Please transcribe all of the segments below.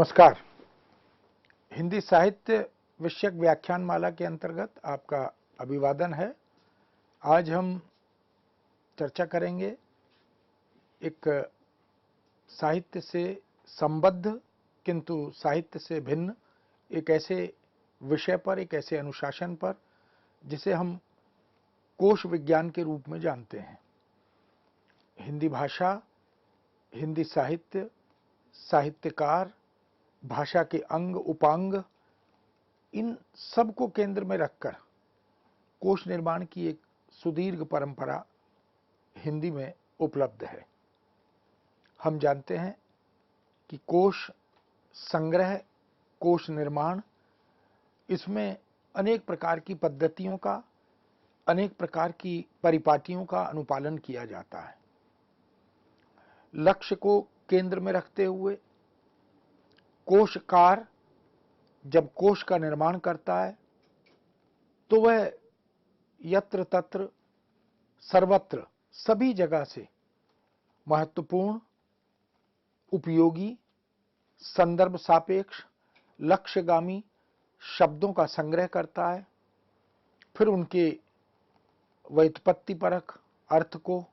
नमस्कार। हिंदी साहित्य विषयक व्याख्यान माला के अंतर्गत आपका अभिवादन है। आज हम चर्चा करेंगे एक साहित्य से संबद्ध किंतु साहित्य से भिन्न एक ऐसे विषय पर, एक ऐसे अनुशासन पर जिसे हम कोश विज्ञान के रूप में जानते हैं। हिंदी भाषा, हिंदी साहित्य, साहित्यकार, भाषा के अंग उपांग, इन सब को केंद्र में रखकर कोश निर्माण की एक सुदीर्घ परंपरा हिंदी में उपलब्ध है। हम जानते हैं कि कोश संग्रह, कोश निर्माण, इसमें अनेक प्रकार की पद्धतियों का, अनेक प्रकार की परिपाटियों का अनुपालन किया जाता है। लक्ष्य को केंद्र में रखते हुए कोशकार जब कोश का निर्माण करता है तो वह यत्र तत्र सर्वत्र सभी जगह से महत्वपूर्ण, उपयोगी, संदर्भ सापेक्ष, लक्ष्यगामी शब्दों का संग्रह करता है। फिर उनके व्युत्पत्तिपरक अर्थ को,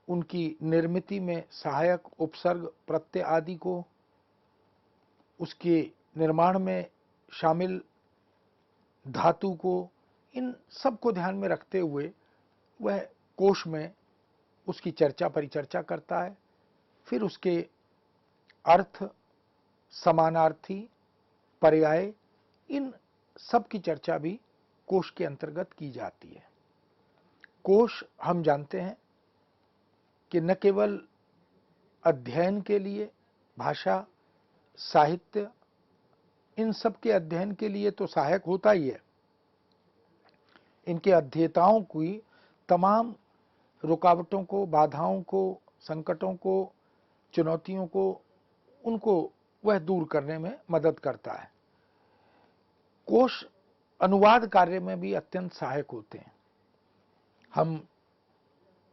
उनकी निर्मिति में सहायक उपसर्ग प्रत्यय आदि को, उसके निर्माण में शामिल धातु को, इन सब को ध्यान में रखते हुए वह कोश में उसकी चर्चा परिचर्चा करता है। फिर उसके अर्थ, समानार्थी, पर्याय, इन सब की चर्चा भी कोश के अंतर्गत की जाती है। कोश हम जानते हैं कि न केवल अध्ययन के लिए, भाषा, साहित्य, इन सब के अध्ययन के लिए तो सहायक होता ही है, इनके अध्येताओं की तमाम रुकावटों को, बाधाओं को, संकटों को, चुनौतियों को, उनको वह दूर करने में मदद करता है। कोश अनुवाद कार्य में भी अत्यंत सहायक होते हैं। हम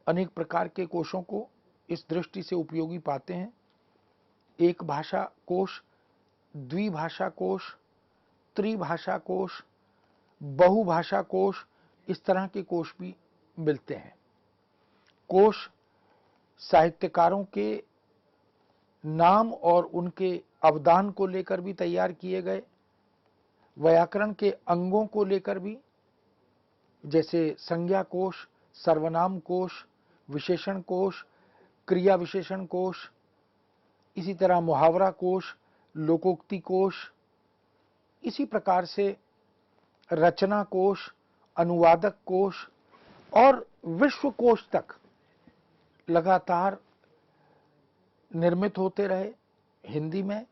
अनेक प्रकार के कोशों को इस दृष्टि से उपयोगी पाते हैं। एक भाषा कोश, द्विभाषा कोश, त्रिभाषा कोश, बहुभाषा कोश, इस तरह के कोश भी मिलते हैं। कोश साहित्यकारों के नाम और उनके अवदान को लेकर भी तैयार किए गए, व्याकरण के अंगों को लेकर भी, जैसे संज्ञा कोश, सर्वनाम कोश, विशेषण कोश, क्रिया विशेषण कोश, इसी तरह मुहावरा कोश, लोकोक्ति कोश, इसी प्रकार से रचना कोश, अनुवादक कोश और विश्व कोश तक लगातार निर्मित होते रहे। हिंदी में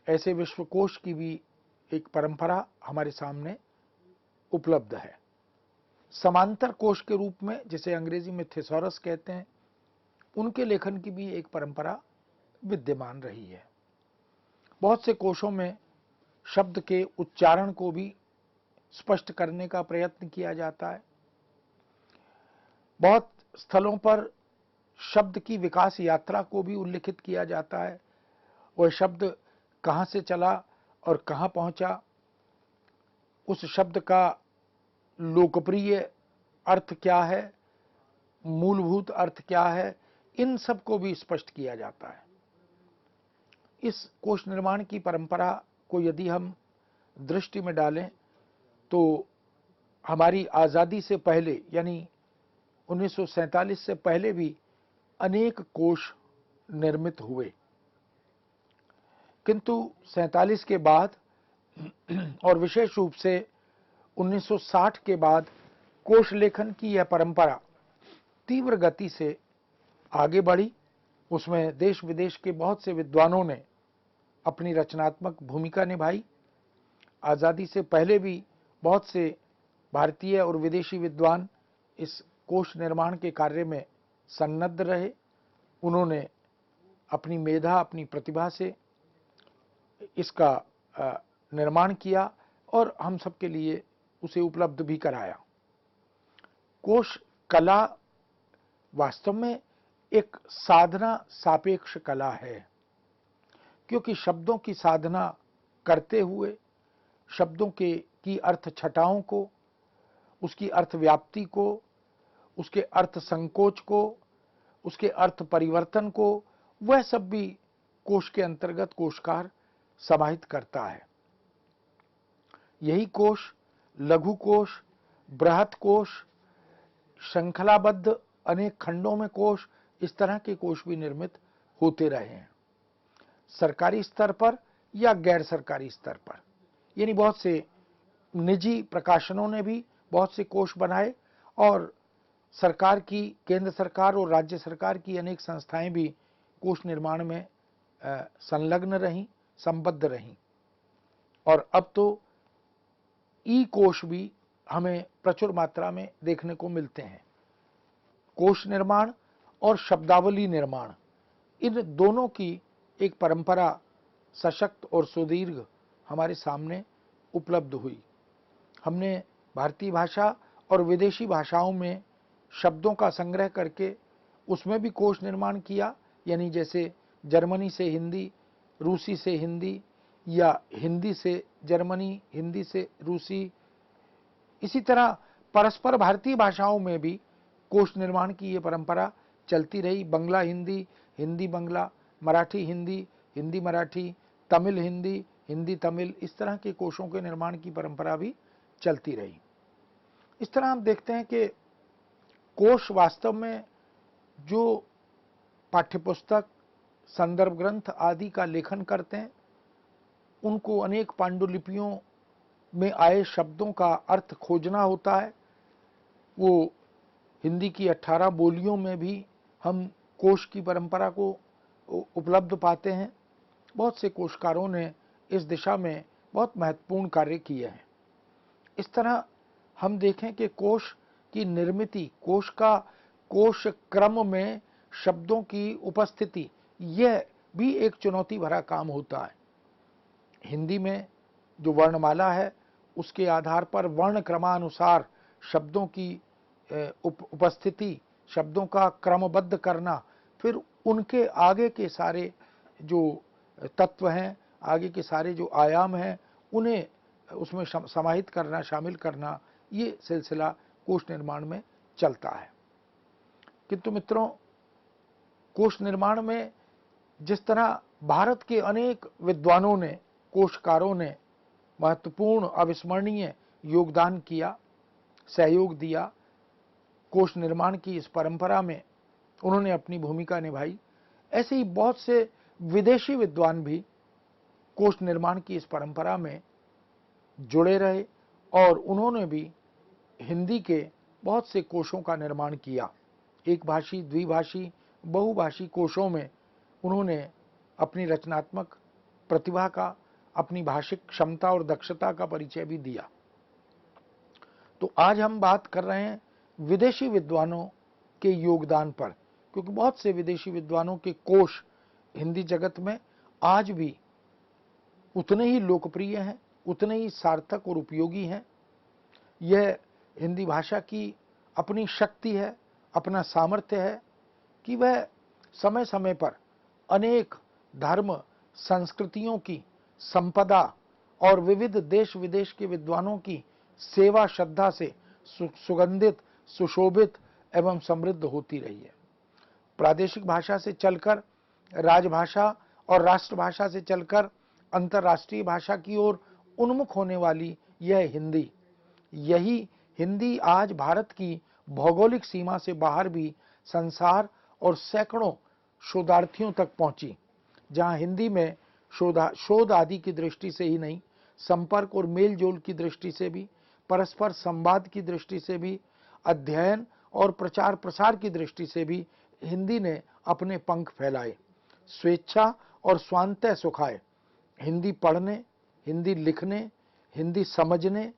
ऐसे विश्वकोश की भी एक परंपरा हमारे सामने उपलब्ध है। समांतर कोश के रूप में, जिसे अंग्रेजी में थिसॉरस कहते हैं, उनके लेखन की भी एक परंपरा विद्यमान रही है। बहुत से कोशों में शब्द के उच्चारण को भी स्पष्ट करने का प्रयत्न किया जाता है। बहुत स्थलों पर शब्द की विकास यात्रा को भी उल्लिखित किया जाता है। वह शब्द कहाँ से चला और कहाँ पहुंचा, उस शब्द का लोकप्रिय अर्थ क्या है, मूलभूत अर्थ क्या है, इन सब को भी स्पष्ट किया जाता है। इस कोश निर्माण की परंपरा को यदि हम दृष्टि में डालें तो हमारी आज़ादी से पहले, यानी 1947 से पहले भी अनेक कोश निर्मित हुए, किंतु 47 के बाद और विशेष रूप से 1960 के बाद कोश लेखन की यह परंपरा तीव्र गति से आगे बढ़ी। उसमें देश विदेश के बहुत से विद्वानों ने अपनी रचनात्मक भूमिका निभाई। आज़ादी से पहले भी बहुत से भारतीय और विदेशी विद्वान इस कोश निर्माण के कार्य में सन्नद्ध रहे। उन्होंने अपनी मेधा, अपनी प्रतिभा से इसका निर्माण किया और हम सबके लिए उसे उपलब्ध भी कराया। कोश कला वास्तव में एक साधना सापेक्ष कला है, क्योंकि शब्दों की साधना करते हुए, शब्दों की अर्थ छटाओं को, उसकी अर्थ व्याप्ति को, उसके अर्थ संकोच को, उसके अर्थ परिवर्तन को, वह सब भी कोश के अंतर्गत कोशकार समाहित करता है। यही कोश, लघु कोश, बृहत कोश, श्रृंखलाबद्ध अनेक खंडों में कोश, इस तरह के कोश भी निर्मित होते रहे हैं, सरकारी स्तर पर या गैर सरकारी स्तर पर। यानी बहुत से निजी प्रकाशनों ने भी बहुत से कोश बनाए और सरकार की, केंद्र सरकार और राज्य सरकार की अनेक संस्थाएं भी कोश निर्माण में संलग्न रहीं, संबद्ध रहीं। और अब तो ई कोश भी हमें प्रचुर मात्रा में देखने को मिलते हैं। कोश निर्माण और शब्दावली निर्माण, इन दोनों की एक परंपरा सशक्त और सुदीर्घ हमारे सामने उपलब्ध हुई। हमने भारतीय भाषा और विदेशी भाषाओं में शब्दों का संग्रह करके उसमें भी कोश निर्माण किया, यानी जैसे जर्मनी से हिंदी, रूसी से हिंदी, या हिंदी से जर्मनी, हिंदी से रूसी। इसी तरह परस्पर भारतीय भाषाओं में भी कोश निर्माण की ये परंपरा चलती रही। बंगला हिंदी, हिंदी बंगला, मराठी हिंदी, हिंदी मराठी, तमिल हिंदी, हिंदी तमिल, इस तरह के कोशों के निर्माण की परंपरा भी चलती रही। इस तरह हम देखते हैं कि कोश वास्तव में जो पाठ्यपुस्तक, संदर्भ ग्रंथ आदि का लेखन करते हैं, उनको अनेक पांडुलिपियों में आए शब्दों का अर्थ खोजना होता है। वो हिंदी की 18 बोलियों में भी हम कोश की परंपरा को उपलब्ध पाते हैं। बहुत से कोशकारों ने इस दिशा में बहुत महत्वपूर्ण कार्य किए हैं। इस तरह हम देखें कि कोश की निर्मिति, कोश क्रम में शब्दों की उपस्थिति, यह भी एक चुनौती भरा काम होता है। हिंदी में जो वर्णमाला है, उसके आधार पर वर्ण क्रमानुसार शब्दों की उपस्थिति, शब्दों का क्रमबद्ध करना, फिर उनके आगे के सारे जो तत्व हैं, आगे के सारे जो आयाम हैं, उन्हें उसमें समाहित करना, शामिल करना, ये सिलसिला कोश निर्माण में चलता है। किंतु मित्रों, कोश निर्माण में जिस तरह भारत के अनेक विद्वानों ने, कोशकारों ने महत्वपूर्ण, अविस्मरणीय योगदान किया, सहयोग दिया, कोश निर्माण की इस परंपरा में उन्होंने अपनी भूमिका निभाई, ऐसे ही बहुत से विदेशी विद्वान भी कोश निर्माण की इस परंपरा में जुड़े रहे और उन्होंने भी हिंदी के बहुत से कोशों का निर्माण किया। एक भाषी, द्विभाषी, बहुभाषी कोशों में उन्होंने अपनी रचनात्मक प्रतिभा का, अपनी भाषिक क्षमता और दक्षता का परिचय भी दिया। तो आज हम बात कर रहे हैं विदेशी विद्वानों के योगदान पर, क्योंकि बहुत से विदेशी विद्वानों के कोश हिंदी जगत में आज भी उतने ही लोकप्रिय हैं, उतने ही सार्थक और उपयोगी हैं। यह हिंदी भाषा की अपनी शक्ति है, अपना सामर्थ्य है कि वह समय समय पर अनेक धर्म, संस्कृतियों की संपदा और विविध देश विदेश के विद्वानों की सेवा श्रद्धा से सुगंधित, सुशोभित एवं समृद्ध होती रही है। प्रादेशिक भाषा से चलकर राजभाषा और राष्ट्रभाषा से चलकर अंतर्राष्ट्रीय भाषा की ओर उन्मुख होने वाली यह हिंदी, यही हिंदी आज भारत की भौगोलिक सीमा से बाहर भी संसार और सैकड़ों शोधार्थियों तक पहुंची, जहां हिंदी में शोध आदि की दृष्टि से ही नहीं, संपर्क और मेल जोल की दृष्टि से भी, परस्पर संवाद की दृष्टि से भी, अध्ययन और प्रचार प्रसार की दृष्टि से भी हिंदी ने अपने पंख फैलाए, स्वेच्छा और स्वांतः सुखाए। हिंदी पढ़ने, हिंदी लिखने, हिंदी समझने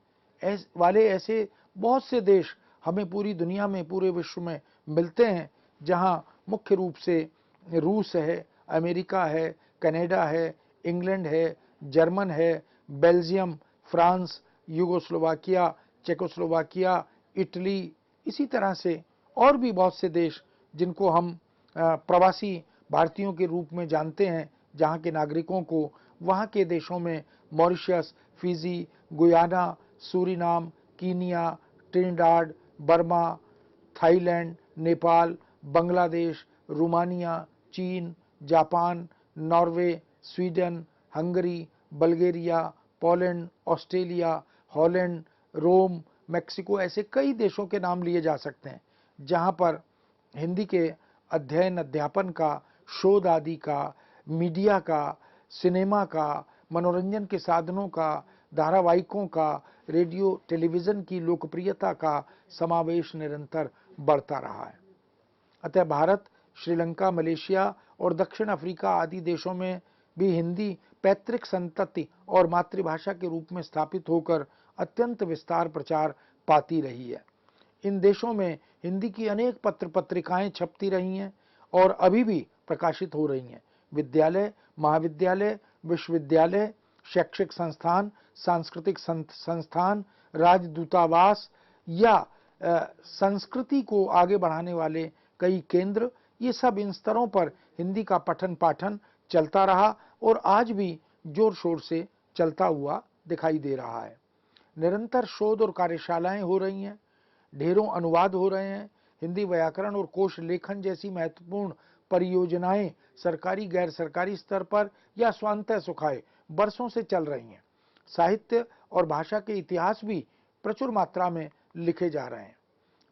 वाले ऐसे बहुत से देश हमें पूरी दुनिया में, पूरे विश्व में मिलते हैं, जहां मुख्य रूप से रूस है, अमेरिका है, कनाडा है, इंग्लैंड है, जर्मन है, Belgium, France, Yugoslavia, Czechoslovakia, Italy, इसी तरह से और भी बहुत से देश जिनको हम प्रवासी भारतीयों के रूप में जानते हैं, जहां के नागरिकों को वहां के देशों में Mauritius, Fiji, Guyana, Suriname, Kenya, Trinidad, Burma, Thailand, Nepal, Bangladesh, Romania, चीन, Japan, Norway, Sweden, Hungary, Bulgaria, Poland, Australia, Holland, Rome, Mexico, ऐसे कई देशों के नाम लिए जा सकते हैं जहां पर हिंदी के अध्ययन, अध्यापन का, शोध आदि का, मीडिया का, सिनेमा का, मनोरंजन के साधनों का, धारावाहिकों का, रेडियो टेलीविज़न की लोकप्रियता का समावेश निरंतर बढ़ता रहा है। अतः भारत, श्रीलंका, मलेशिया और दक्षिण अफ्रीका आदि देशों में भी हिंदी पैतृक संतति और मातृभाषा के रूप में स्थापित होकर अत्यंत विस्तार प्रचार पाती रही है। इन देशों में हिंदी की अनेक पत्र पत्रिकाएं छपती रही हैं और अभी भी प्रकाशित हो रही हैं। विद्यालय, महाविद्यालय, विश्वविद्यालय, शैक्षिक संस्थान, सांस्कृतिक संस्थान, राजदूतावास या संस्कृति को आगे बढ़ाने वाले कई केंद्र, ये सब इन स्तरों पर हिंदी का पठन पाठन चलता रहा और आज भी जोर शोर से चलता हुआ दिखाई दे रहा है। निरंतर शोध और कार्यशालाएं हो रही हैं, ढेरों अनुवाद हो रहे हैं। हिंदी व्याकरण और कोश लेखन जैसी महत्वपूर्ण परियोजनाएं सरकारी, गैर सरकारी स्तर पर या स्वांतः सुखाए बरसों से चल रही हैं। साहित्य और भाषा के इतिहास भी प्रचुर मात्रा में लिखे जा रहे हैं।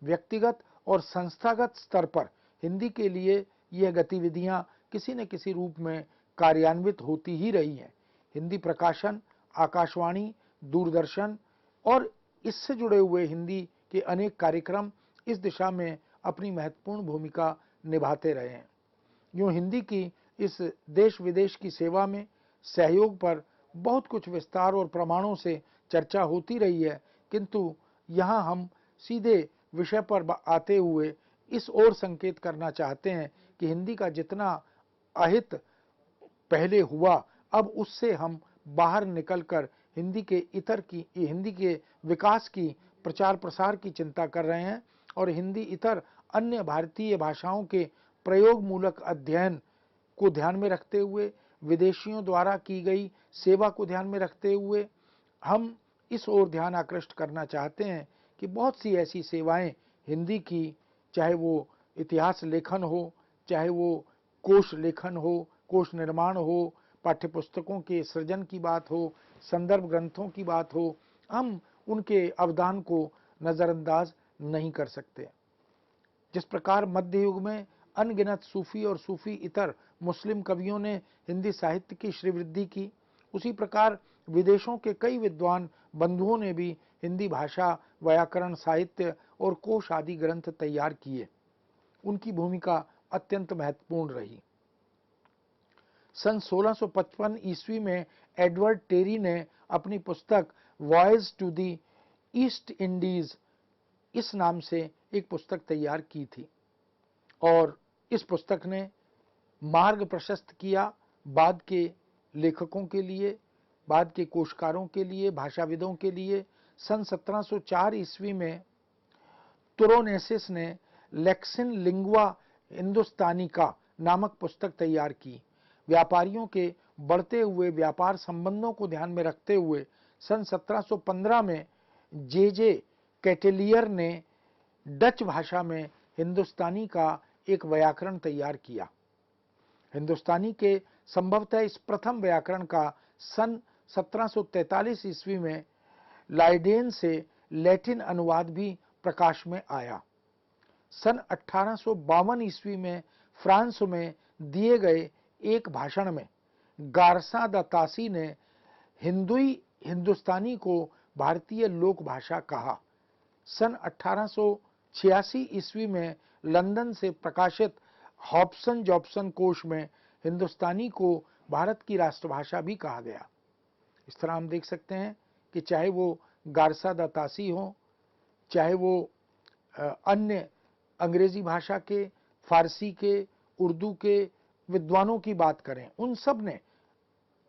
व्यक्तिगत और संस्थागत स्तर पर हिंदी के लिए यह गतिविधियां किसी न किसी रूप में कार्यान्वित होती ही रही हैं। हिंदी प्रकाशन, आकाशवाणी, दूरदर्शन और इससे जुड़े हुए हिंदी के अनेक कार्यक्रम इस दिशा में अपनी महत्वपूर्ण भूमिका निभाते रहे हैं। यूं हिंदी की इस देश विदेश की सेवा में सहयोग पर बहुत कुछ विस्तार और प्रमाणों से चर्चा होती रही है, किंतु यहाँ हम सीधे विषय पर आते हुए इस ओर संकेत करना चाहते हैं कि हिंदी का जितना अहित पहले हुआ, अब उससे हम बाहर निकलकर हिंदी के विकास की, प्रचार प्रसार की चिंता कर रहे हैं और हिंदी इतर अन्य भारतीय भाषाओं के प्रयोग मूलक अध्ययन को ध्यान में रखते हुए, विदेशियों द्वारा की गई सेवा को ध्यान में रखते हुए हम इस ओर ध्यान आकृष्ट करना चाहते हैं कि बहुत सी ऐसी सेवाएं हिंदी की, चाहे वो इतिहास लेखन हो, चाहे वो कोश लेखन हो, कोश निर्माण हो, पाठ्यपुस्तकों के सृजन की बात हो, संदर्भ ग्रंथों की बात हो, हम उनके अवदान को नज़रअंदाज नहीं कर सकते। जिस प्रकार मध्य युग में अनगिनत सूफी और सूफी इतर मुस्लिम कवियों ने हिंदी साहित्य की श्रीवृद्धि की, उसी प्रकार विदेशों के कई विद्वान बंधुओं ने भी हिंदी भाषा, व्याकरण, साहित्य और कोश आदि ग्रंथ तैयार किए। उनकी भूमिका अत्यंत महत्वपूर्ण रही। सन 1655 ईस्वी में एडवर्ड टेरी ने अपनी पुस्तक voyage to the East Indies इस नाम से एक पुस्तक तैयार की थी और इस पुस्तक ने मार्ग प्रशस्त किया बाद के लेखकों के लिए, बाद के कोशकारों के लिए, भाषाविदों के लिए। सन 1704 ईस्वी में तुरोनेसिस ने लेक्सिन लिंगुआ हिंदुस्तानिका नामक पुस्तक तैयार की। व्यापारियों के बढ़ते हुए व्यापार संबंधों को ध्यान में रखते हुए सन 1715 में जे कैटेलियर ने डच भाषा में हिंदुस्तानी का एक व्याकरण तैयार किया। हिंदुस्तानी के संभवतः इस प्रथम व्याकरण का सन 1743 ईस्वी में लाइडेन से लैटिन अनुवाद भी प्रकाश में आया। सन 1852 ईस्वी में फ्रांस में दिए गए एक भाषण में गारसा द तासी ने हिंदुस्तानी को भारतीय लोक भाषा कहा। सन 1886 ईस्वी में लंदन से प्रकाशित हॉब्सन जॉब्सन कोश में हिंदुस्तानी को भारत की राष्ट्रभाषा भी कहा गया। इस तरह हम देख सकते हैं कि चाहे वो गारसा द तासी हो, चाहे वो अन्य अंग्रेजी भाषा के, फारसी के, उर्दू के विद्वानों की बात करें, उन सब ने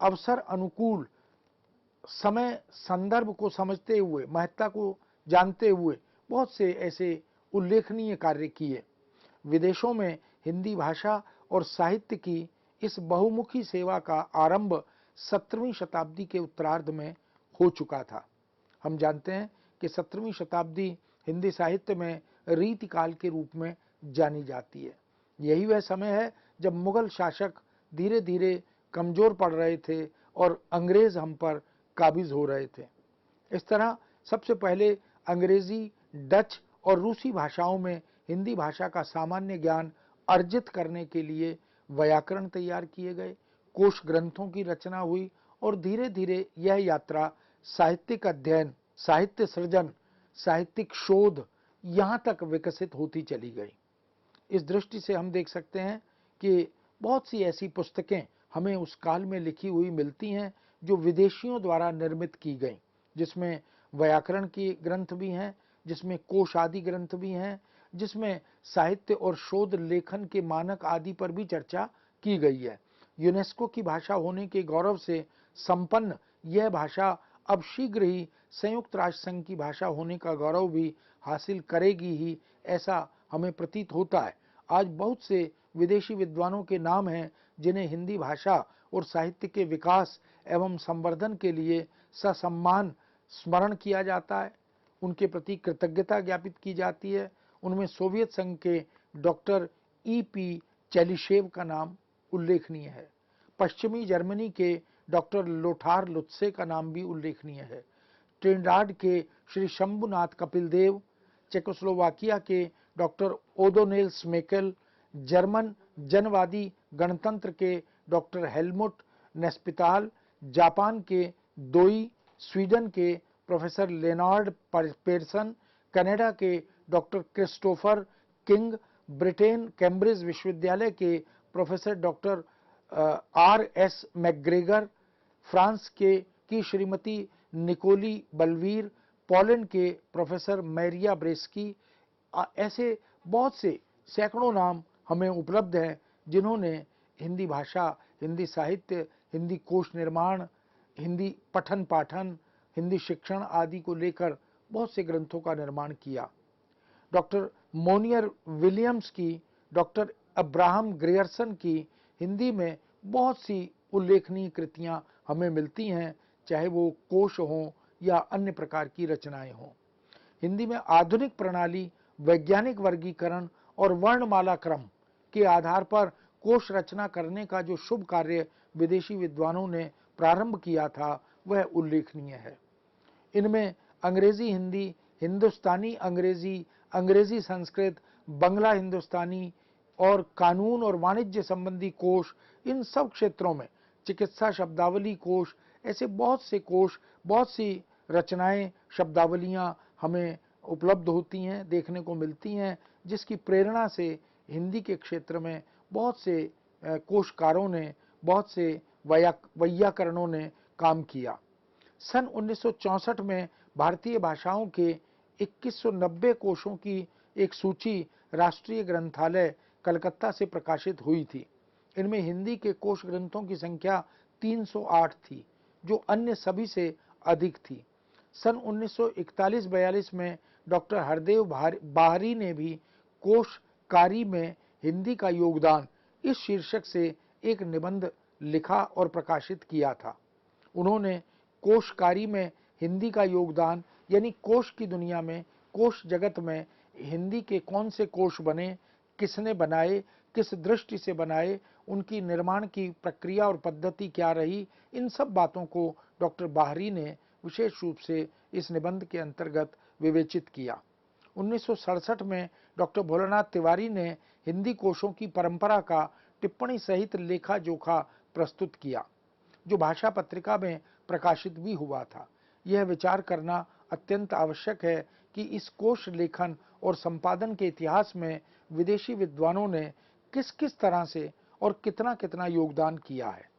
अवसर अनुकूल, समय संदर्भ को समझते हुए, महत्ता को जानते हुए बहुत से ऐसे उल्लेखनीय कार्य किए। विदेशों में हिंदी भाषा और साहित्य की इस बहुमुखी सेवा का आरंभ 17वीं शताब्दी के उत्तरार्ध में हो चुका था। हम जानते हैं कि 17वीं शताब्दी हिंदी साहित्य में रीतिकाल के रूप में जानी जाती है। यही वह समय है जब मुगल शासक धीरे धीरे कमजोर पड़ रहे थे और अंग्रेज हम पर काबिज हो रहे थे। इस तरह सबसे पहले अंग्रेजी, डच और रूसी भाषाओं में हिंदी भाषा का सामान्य ज्ञान अर्जित करने के लिए व्याकरण तैयार किए गए, कोश ग्रंथों की रचना हुई और धीरे धीरे यह यात्रा साहित्यिक अध्ययन, साहित्य सृजन, साहित्यिक शोध यहाँ तक विकसित होती चली गई। इस दृष्टि से हम देख सकते हैं कि बहुत सी ऐसी पुस्तकें हमें उस काल में लिखी हुई मिलती हैं जो विदेशियों द्वारा निर्मित की गई, जिसमें व्याकरण की ग्रंथ भी हैं, जिसमें कोश आदि ग्रंथ भी हैं, जिसमें साहित्य और शोध लेखन के मानक आदि पर भी चर्चा की गई है। यूनेस्को की भाषा होने के गौरव से संपन्न यह भाषा अब शीघ्र ही संयुक्त राष्ट्र संघ की भाषा होने का गौरव भी हासिल करेगी ही, ऐसा हमें प्रतीत होता है। आज बहुत से विदेशी विद्वानों के नाम हैं जिन्हें हिंदी भाषा और साहित्य के विकास एवं संवर्धन के लिए ससम्मान स्मरण किया जाता है, उनके प्रति कृतज्ञता ज्ञापित की जाती है। उनमें सोवियत संघ के डॉक्टर E.P. चेलिशेव का नाम उल्लेखनीय है। पश्चिमी जर्मनी के डॉक्टर लोथार लुत्से का नाम भी उल्लेखनीय है। ट्रिनिडाद के श्री शंभुनाथ कपिलदेव, चेकोस्लोवाकिया के डॉक्टर ओदोनेल स्मेकेल, जर्मन जनवादी गणतंत्र के डॉक्टर हेलमुट नेस्पिताल, जापान के दोई, स्वीडन के प्रोफेसर लेनार्ड पेरसन, कनाडा के doctor Christopher king, Britain Cambridge विश्वविद्यालय के professor doctor R.S. McGregor, France की श्रीमती निकोली बलवीर, पोलैंड के प्रोफेसर मैरिया ब्रेस्की, ऐसे बहुत से सैकड़ों नाम हमें उपलब्ध हैं जिन्होंने हिंदी भाषा, हिंदी साहित्य, हिंदी कोश निर्माण, हिंदी पठन पाठन, हिंदी शिक्षण आदि को लेकर बहुत से ग्रंथों का निर्माण किया। डॉक्टर मोनियर विलियम्स की, डॉक्टर अब्राहम ग्रेयरसन की हिंदी में बहुत सी उल्लेखनीय कृतियां हमें मिलती हैं, चाहे वो कोश हों या अन्य प्रकार की रचनाएं हों। हिंदी में आधुनिक प्रणाली, वैज्ञानिक वर्गीकरण और वर्णमाला क्रम के आधार पर कोश रचना करने का जो शुभ कार्य विदेशी विद्वानों ने प्रारंभ किया था, वह उल्लेखनीय है। इनमें अंग्रेजी हिंदी, हिंदुस्तानी अंग्रेजी, अंग्रेजी संस्कृत, बंगला हिंदुस्तानी और कानून और वाणिज्य संबंधी कोश, इन सब क्षेत्रों में चिकित्सा शब्दावली कोश, ऐसे बहुत से कोश, बहुत सी रचनाएं, शब्दावलियां हमें उपलब्ध होती हैं, देखने को मिलती हैं, जिसकी प्रेरणा से हिंदी के क्षेत्र में बहुत से कोशकारों ने, बहुत से वैयाकरणों ने काम किया। सन 1964 में भारतीय भाषाओं के 2190 कोशों की एक सूची राष्ट्रीय ग्रंथालय कलकत्ता से प्रकाशित हुई थी। इनमें हिंदी के कोश ग्रंथों की संख्या 308 थी, जो अन्य सभी से अधिक थी। सन 1941-42 में डॉक्टर हरदेव बाहरी ने भी कोशकारी में हिंदी का योगदान इस शीर्षक से एक निबंध लिखा और प्रकाशित किया था। उन्होंने कोशकारी में हिंदी का योगदान, यानी कोश की दुनिया में, कोश जगत में हिंदी के कौन से कोश बने, किसने बनाए, किस दृष्टि से बनाए, उनकी निर्माण की प्रक्रिया और पद्धति क्या रही, इन सब बातों को डॉक्टर बाहरी ने विशेष रूप से इस निबंध के अंतर्गत विवेचित किया। 1967 में डॉक्टर भोलानाथ तिवारी ने हिंदी कोशों की परंपरा का टिप्पणी सहित लेखा जोखा प्रस्तुत किया, जो भाषा पत्रिका में प्रकाशित भी हुआ था। यह विचार करना अत्यंत आवश्यक है कि इस कोश लेखन और संपादन के इतिहास में विदेशी विद्वानों ने किस किस तरह से और कितना कितना योगदान किया है।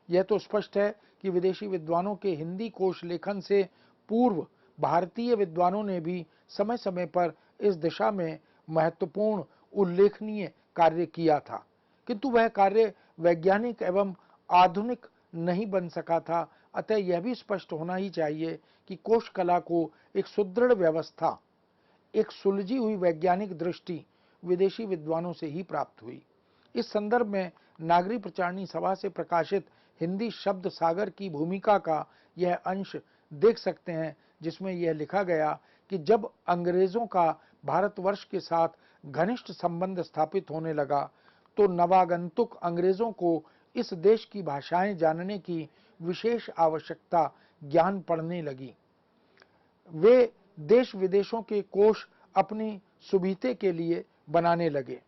यह तो स्पष्ट है कि विदेशी विद्वानों के हिंदी कोश लेखन से पूर्व भारतीय विद्वानों ने भी समय समय पर इस दिशा में महत्वपूर्ण उल्लेखनीय कार्य किया था, किंतु वह कार्य वैज्ञानिक एवं आधुनिक नहीं बन सका था। अतः यह भी स्पष्ट होना ही चाहिए कि कोश कला को एक सुदृढ़ व्यवस्था, एक सुलझी हुई वैज्ञानिक दृष्टि विदेशी विद्वानों से ही प्राप्त हुई। इस संदर्भ में नागरी प्रचारणी सभा से प्रकाशित हिंदी शब्द सागर की भूमिका का यह अंश देख सकते हैं, जिसमें यह लिखा गया कि जब अंग्रेजों का भारतवर्ष के साथ घनिष्ठ संबंध स्थापित होने लगा तो नवागंतुक अंग्रेजों को इस देश की भाषाएं जानने की विशेष आवश्यकता ज्ञान पड़ने लगी। वे देश विदेशों के कोश अपनी सुविधा के लिए बनाने लगे।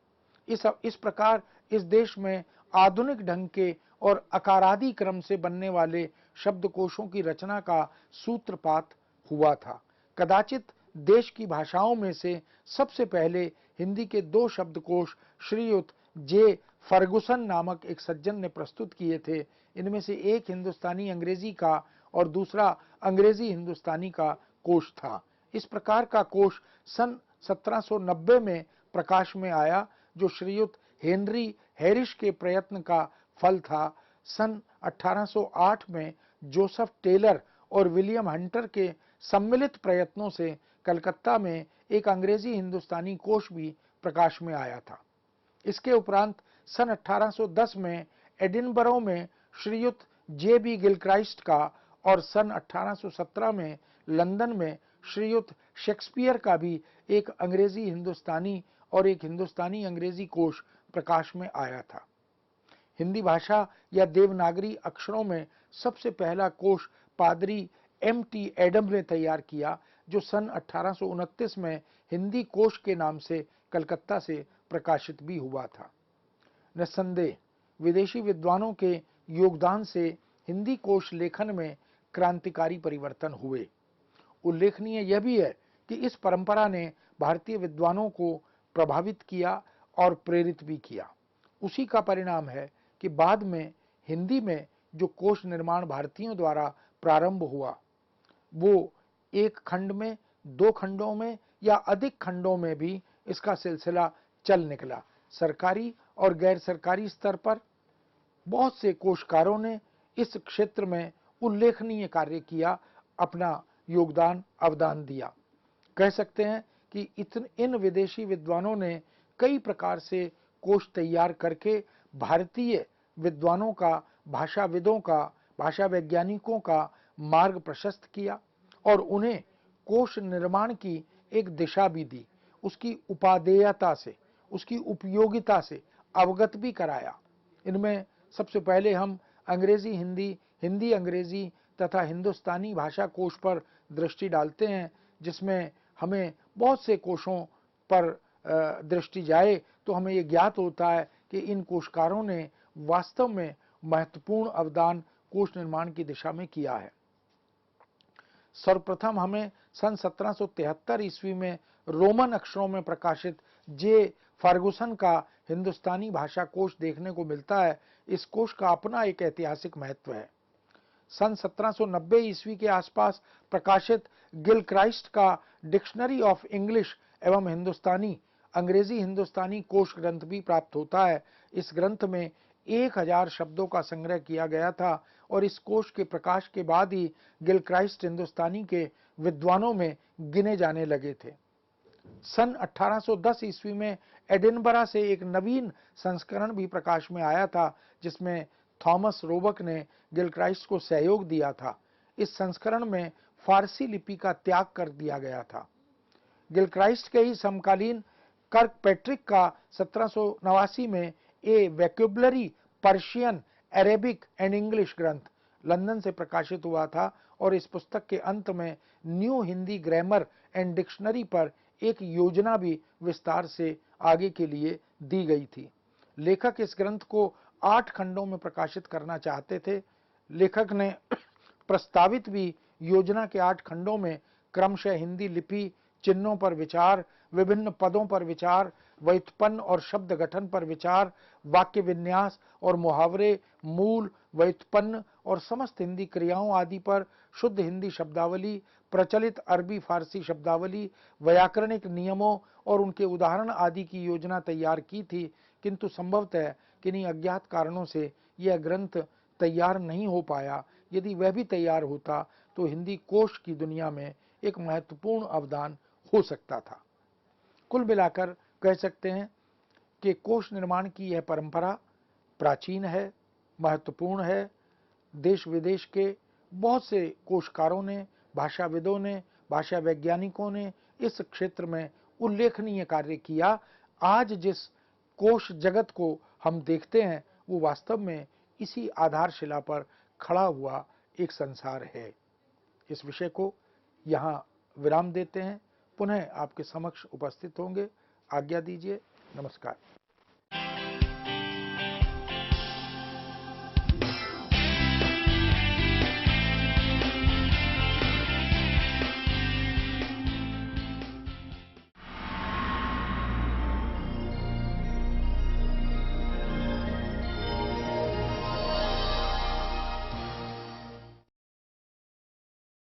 इस प्रकार इस देश में आधुनिक ढंग के और अकारादि क्रम से बनने वाले शब्दकोशों की रचना का सूत्रपात हुआ था। कदाचित देश की भाषाओं में से सबसे पहले हिंदी के 2 शब्दकोश श्रीयुत जे फर्गुसन नामक एक सज्जन ने प्रस्तुत किए थे। इनमें से एक हिंदुस्तानी अंग्रेजी का और दूसरा अंग्रेजी हिंदुस्तानी का कोश था। इस प्रकार का कोश सन 1790 में प्रकाश में आया, जो श्रीयुत हेनरी हैरिस के प्रयत्न का फल था। सन 1808 में जोसेफ टेलर और विलियम हंटर के सम्मिलित प्रयत्नों से कलकत्ता में एक अंग्रेजी हिंदुस्तानी कोश भी प्रकाश में आया था। इसके उपरांत सन 1810 में एडिनबरो में श्रीयुत जे.बी. गिलक्राइस्ट का और सन 1817 में लंदन में श्रीयुत शेक्सपियर का भी एक अंग्रेजी हिंदुस्तानी और एक हिंदुस्तानी अंग्रेजी कोश प्रकाश में आया था। हिंदी भाषा या देवनागरी अक्षरों में सबसे पहला कोश पादरी M.T. एडम ने तैयार किया, जो सन 1829 में हिंदी कोश के नाम से कलकत्ता से प्रकाशित भी हुआ था। निस्संदेह विदेशी विद्वानों के योगदान से हिंदी कोश लेखन में क्रांतिकारी परिवर्तन हुए। उल्लेखनीय यह भी है कि इस परंपरा ने भारतीय विद्वानों को प्रभावित किया और प्रेरित भी किया। उसी का परिणाम है कि बाद में हिंदी में जो कोश निर्माण भारतीयों द्वारा प्रारंभ हुआ, वो एक खंड में, 2 खंडों में या अधिक खंडों में भी इसका सिलसिला चल निकला। सरकारी और गैर सरकारी स्तर पर बहुत से कोशकारों ने इस क्षेत्र में उल्लेखनीय कार्य किया, अपना योगदान अवदान दिया। कह सकते हैं कि इन विदेशी विद्वानों ने कई प्रकार से कोश तैयार करके भारतीय विद्वानों का, भाषाविदों का, भाषा वैज्ञानिकों का मार्ग प्रशस्त किया और उन्हें कोश निर्माण की एक दिशा भी दी। उसकी उपादेयता से, उसकी उपयोगिता से अवगत भी कराया। इनमें सबसे पहले हम अंग्रेजी हिंदी, हिंदी अंग्रेजी तथा हिंदुस्तानी भाषा कोश पर दृष्टि डालते हैं, जिसमें हमें बहुत से कोशों पर दृष्टि जाए तो हमें ये ज्ञात होता है कि इन कोशकारों ने वास्तव में महत्वपूर्ण अवदान कोश निर्माण की दिशा में किया है। सर्वप्रथम हमें सन 1773 ईस्वी में रोमन अक्षरों में प्रकाशित जे फर्गुसन का हिंदुस्तानी भाषा कोश देखने को मिलता है। इस कोश का अपना एक ऐतिहासिक महत्व है। सन 1790 ईस्वी के आसपास प्रकाशित गिलक्राइस्ट का डिक्शनरी ऑफ इंग्लिश एवं हिंदुस्तानी, अंग्रेजी हिंदुस्तानी कोश ग्रंथ भी प्राप्त होता है। इस ग्रंथ में 1000 शब्दों का संग्रह किया गया था और इस कोश के प्रकाश के बाद ही गिलक्राइस्ट हिंदुस्तानी के विद्वानों में गिने जाने लगे थे। सन 1810 ईस्वी में एडिनबरा से एक नवीन संस्करण भी प्रकाश में आया था, जिसमें थॉमस रोबक ने गिलक्राइस्ट को सहयोग दिया था। इस संस्करण में फारसी लिपि का त्याग कर दिया गया था। गिलक्राइस्ट के ही समकालीन कर्कपैट्रिक का 1789 में ए वैक्यूबलरी पर्शियन, अरेबिक एंड इंग्लिश ग्रंथ लंदन से प्रकाशित हुआ था और इस पुस्तक के अंत में new Hindi grammar and dictionary पर एक योजना भी विस्तार से आगे के लिए दी गई थी। लेखक इस ग्रंथ को 8 खंडों में प्रकाशित करना चाहते थे। लेखक ने प्रस्तावित भी योजना के 8 खंडों में क्रमशः हिंदी लिपि, चिन्हों पर विचार, विभिन्न पदों पर विचार, व्युत्पन्न और शब्द गठन पर विचार, वाक्य विन्यास और मुहावरे, मूल, व्युत्पन्न और समस्त हिंदी क्रियाओं आदि पर, शुद्ध हिंदी शब्दावली, प्रचलित अरबी फारसी शब्दावली, व्याकरणिक नियमों और उनके उदाहरण आदि की योजना तैयार की थी। किंतु संभवतः किन्हीं अज्ञात कारणों से यह ग्रंथ तैयार नहीं हो पाया। यदि वह भी तैयार होता तो हिंदी कोश की दुनिया में एक महत्वपूर्ण अवदान हो सकता था। कुल मिलाकर कह सकते हैं कि कोश निर्माण की यह परंपरा प्राचीन है, महत्वपूर्ण है। देश विदेश के बहुत से कोशकारों ने, भाषाविदों ने, भाषा वैज्ञानिकों ने इस क्षेत्र में उल्लेखनीय कार्य किया। आज जिस कोश जगत को हम देखते हैं वो वास्तव में इसी आधारशिला पर खड़ा हुआ एक संसार है। इस विषय को यहाँ विराम देते हैं, पुनः आपके समक्ष उपस्थित होंगे। आज्ञा दीजिए, नमस्कार।